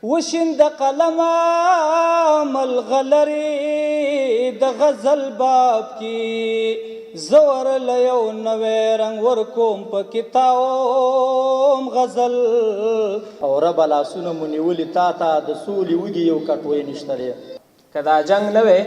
وشین د قلم ملغلرې د غزل باب کې زور له یو نوی رنګ ورکوم په کتاوم غزل او ربه لاسونه مو نیولي تا ته د سولې وږي یو کټوی نشته دی. که دا جنګ نه وی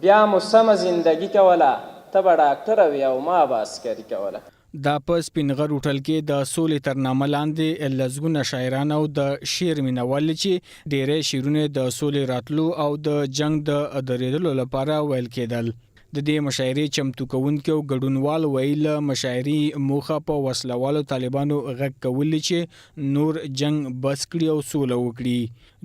بیا مو سمه زندګي کوله، ته به ډاکټره وې او ما به عسکري کوله. دا په سپینغر هوټل کې د سولې تر نامه لاندې لسګونه شاعران او د شعر مینوال چې ډېری شعرونه د سولې راتلو او د جنګ د درېدلو لپاره ویل کېدل. د دې مشاعرې چمتو کوونکي او ګډونوال ویل مشاعرې موخه په وسلوالو طالبانو غږ کول چې نور جنگ بس کړي او سوله وکړي.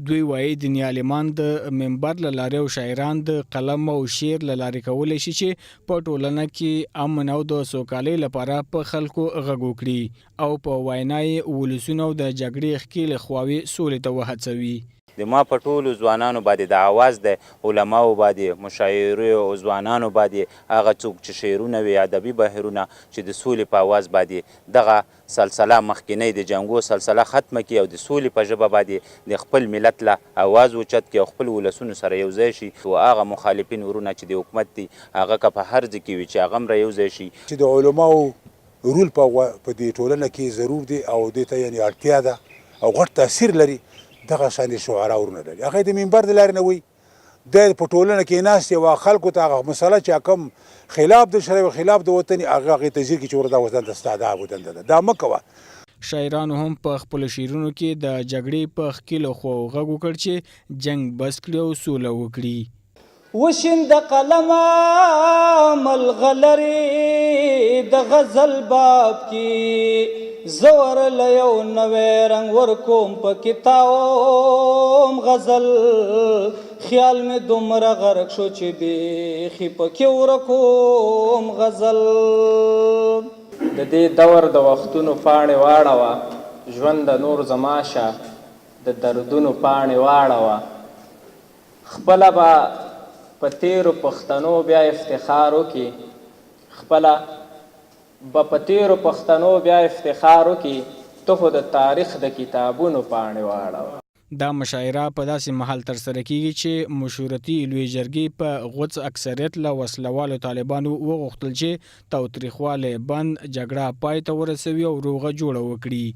دوی وایي دیني عالمان د منبر له لارې او شاعران د قلم او شعر له لارې کولی شي چې په ټولنه کې امن او د سوکالۍ لپاره په خلکو غږ وکړي او په وینا یې ولسونه او د جګړې ښکېلې خواوې سولې ته وهڅوي. د ما په ټولو ځوانانو باندې د آواز د علماو باندې مشاعرو او ځوانانو باندې هغه څوک چې شعرونه وي ادبي بهیرونه چې د سولې په آواز باندې دغه سلسله مخکینی د جنګو سلسله ختمه کړي او د سولې په ژبه باندې د خپل ملت له آواز اوچت کړي او خپل ولسونو سره یو ځای شي او هغه مخالفین ورونه چې د حکومت دي هغه که په هر ځای کې وي چې هغه هم را یو ځای شي. چې د علماو رول په دې ټولنه کې ضرور دی او دې ته یعنې اړتیا ده او غټ تاثیر لري. دغه شانې شعرا ورونه لري هغه د منبر د لارې نه وي د په ټولنه کې ناست یو خلکو ته هغه مسله چې کوم خلاف د شرع او خلاف د وطن هغه تجزیه کې چې وردا وطن ته ستا دا وطن ته دا مه کوه. شاعرانو هم په خپلو شعرونو کې د جګړې په ښکېلو خواو غږ وکړ چې جنګ بس کړي او سوله وکړي. وشین د قلم ملغلرې د غزل باب کې زور له یو نوی رنګ ورکوم په کتاوم غزل خیال مې دومره غرق شو چې بیخي پکې ورکوم غزل. د دې دور د وختونو پاڼې واړوه، ژوند د نور زماشه د دردونو پاڼې واړوه. خپله به په تیرو پښتنو بیا افتخار وکړي، خپله به په تیرو پښتنو بیا افتخار وکړي، ته خو د تاریخ د کتابونو پاڼې واړوه. دا مشاعره په داسې مهال ترسره کیږي چې مشورتي لوی جرګې په غوڅ اکثریت له وسلوالو طالبانو وغوښتل چې تاوتریخوالی بند، جګړه پای ته ورسوي او روغه جوړه وکړي.